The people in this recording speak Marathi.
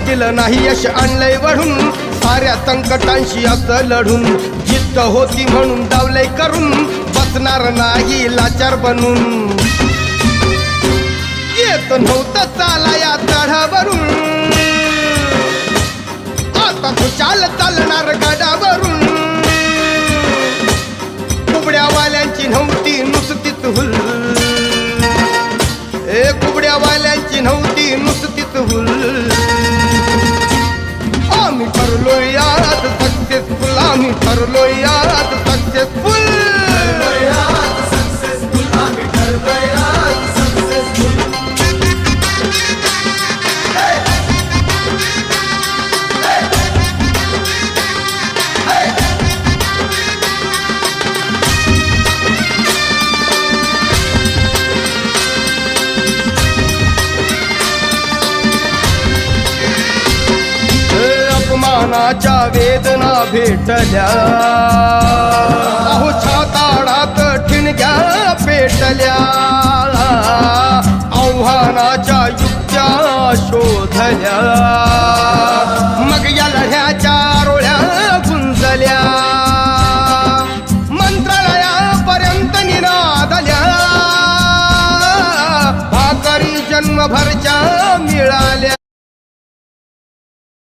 दिलं नाही यश आणलंय वढून साऱ्या संकटांशी असं लढून जिद्द होती म्हणून दावलंय करून बसणार नाही लाचार बनून येत नव्हतं चाला या चढावरून आता खुशाल चालणार गडावरून कुबड्यावाल्यांची नव्हती नुसतीच हुल कुबड्यावाल्यांची नव्हती नुसतीच हुल आम्ही ठरलोय यात सक्सेसफुल आम्ही ठरलोय यात सक्सेसफुल अपमानाच्या वेदना भेटल्या अहो छाताडात ठिणग्या पेटल्या आव्हानाच्या युक्त्या शोधल्या